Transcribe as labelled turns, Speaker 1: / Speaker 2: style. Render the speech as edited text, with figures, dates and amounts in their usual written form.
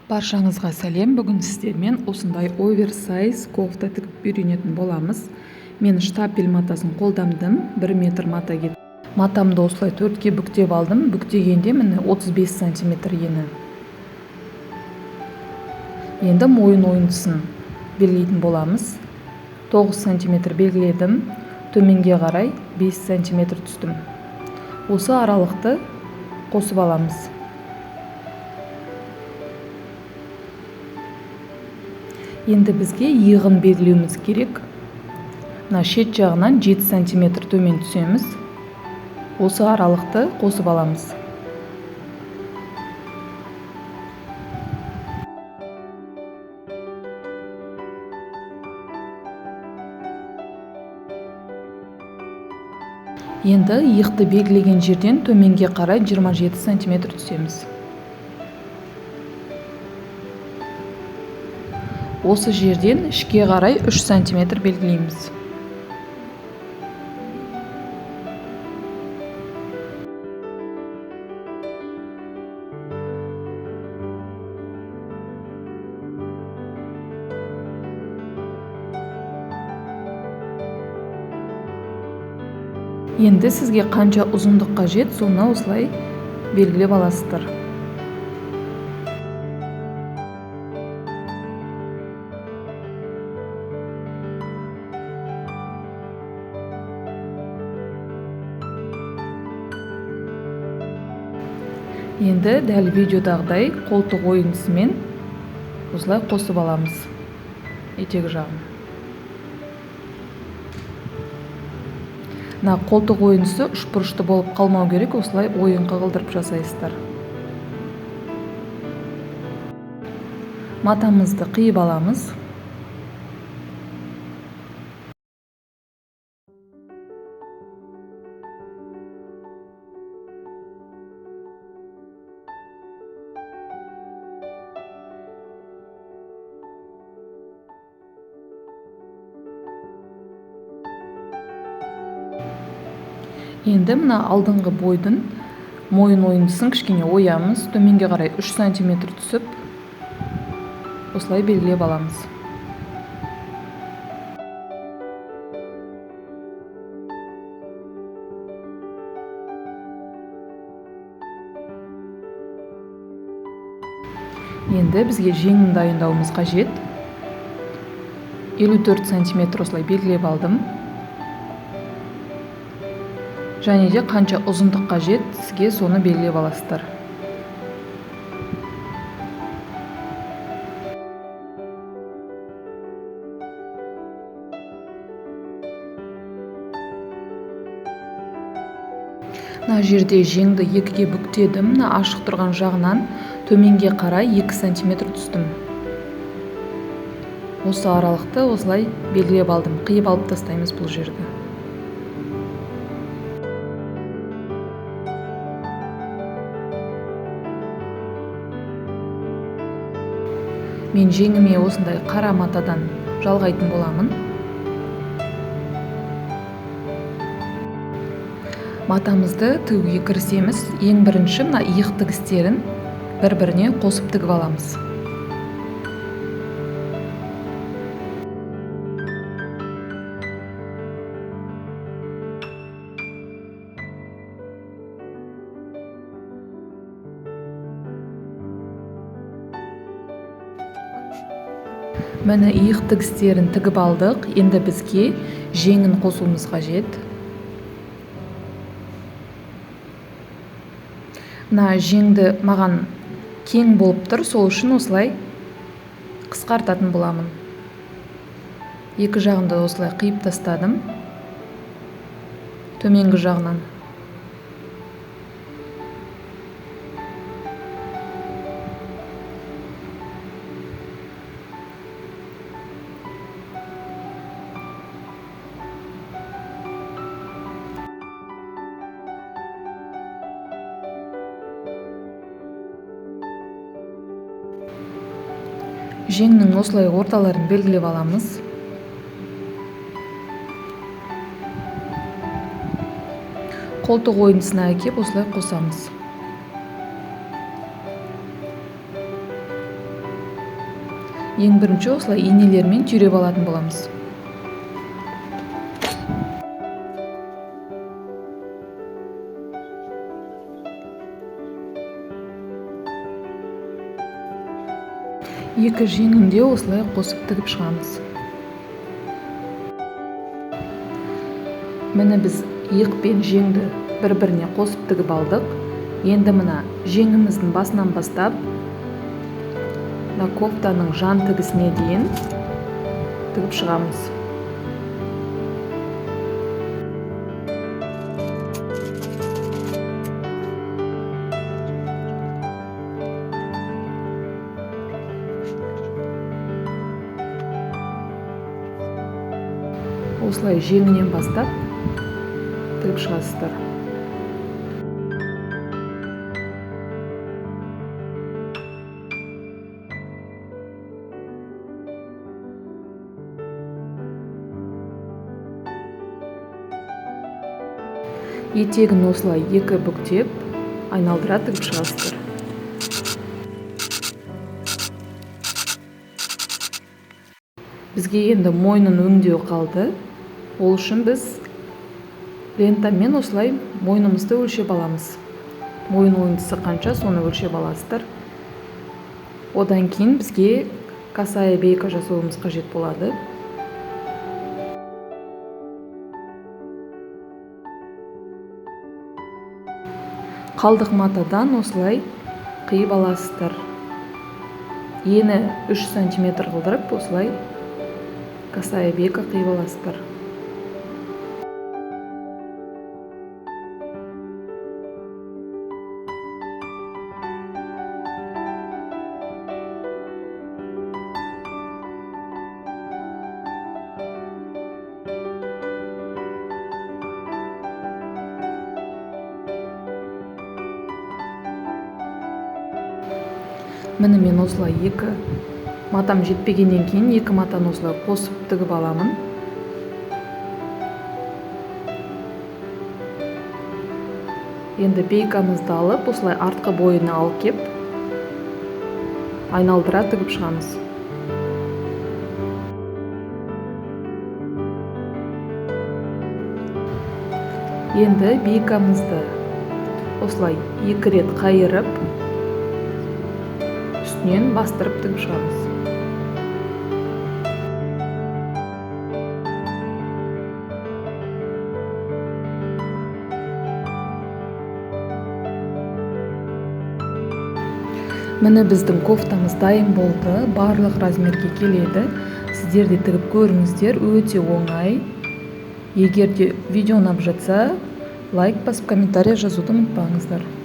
Speaker 1: Баршаңызға сәлем. Бүгін сіздермен осындай оверсайз кофта тігіп үйренетін боламыз. Мен штапель матасын қолдандым. 1 метр мата кетті. Матамды осылай 4-ке бүктеп алдым. Бүктегенде міне 35 сантиметр ені. Енді мойын ойындысын белгілейтін боламыз. 9 сантиметр белгіледім. Төменге қарай 5 сантиметр түстім. Осы аралықты қосып аламыз. Енді бізге иығын белгілеуіміз керек. Мына шет жағынан 7 сантиметр төмен түсеміз. Осы аралықты қосып аламыз. Енді иықты белгілеген жерден төменге қарай 27 сантиметр түсеміз. Осы жерден ішке қарай 3 сантиметр белгілейміз. Енді сізге қанша ұзындық қажет, соны осылай белгілеп аласыздар. Енді дәл видеодағыдай қолтық ойындысымен осылай қосып аламыз етек жағын. Мына қолтық ойындысы үшбұрышты болып қалмау керек, осылай ойын қылдырып жасайсыздар. Матамызды қиып аламыз. Енді мына алдыңғы бойдың мойын ойындысын кішкене оямыз. Төменге қарай 3 сантиметр түсіп, осылай белгілеп аламыз. Енді бізге жеңін дайындауымыз қажет. 54 сантиметр осылай белгілеп алдым. Және де қанша ұзындық қажет, сізге соны белгілеп аласыздар. Мына жерде жеңді 2-ге бүктедім. Мына ашық тұрған жағынан төменге қарай 2 сантиметр түстім. Осы аралықты осылай белгілеп алдым. Қиып алып тастаймыз бұл жерді. Мен жеңіме осындай қара матадан жалғайтын боламын. Матамызды тігуге кірісеміз. Ең бірінші мына иық тігістерін бір-біріне қосып тігіп аламыз. Міне иық тігістерін тігіп алдық. Енді бізге жеңін қосуымыз қажет. Мына жеңді маған кең болып тұр, сол үшін осылай қысқартатын боламын. Екі жағында осылай қиып тастадым. Төменгі жағынан. Жеңнің осылай орталарын белгілеп аламыз. Қолтық ойындысына әкеп осылай қосамыз. Ең бірінші осылай инелермен түйреп алатын боламыз. Екі жеңін де осылай қосып тігіп шығамыз. Міне біз иық пен жеңді бір-біріне қосып тігіп алдық. Енді мына жеңіміздің басынан бастап кофтаның жан тігісіне дейін тігіп шығамыз. Осылай жеңінен бастап тігіп шығасыздар. Етегін осылай екі бүктеп, айналдыра тігіп шығасыздар. Бізге енді мойнын өңдеу қалды. Ол үшін біз лентамен осылай мойнымызды өлшеп аламыз. Мойын ойындысы қанша, соны өлшеп аласыздар. Одан кейін бізге косая бейка жасауымыз қажет болады. Қалдық матадан осылай қиып аласыздар. Ені 3 сантиметр қылдырып, осылай косая бейка қиып аласыздар. Міне мен осылай екі матам жетпегеннен кейін екі матаны осылай қосып тігіп аламын. Енді бейкамызды алып, осылай артқы бойына алып кеп, айналдыра тігіп шығамыз. Енді бейкамызды осылай екі рет қайырып, үстінен бастырып тігіп шығамыз. Міне біздің кофтамыз дайын болды, барлық размерге келеді. Сіздер де тігіп көріңіздер, өте оңай. Егер де видео ұнап жатса, лайк басып комментарий жазуды ұмытпаңыздар.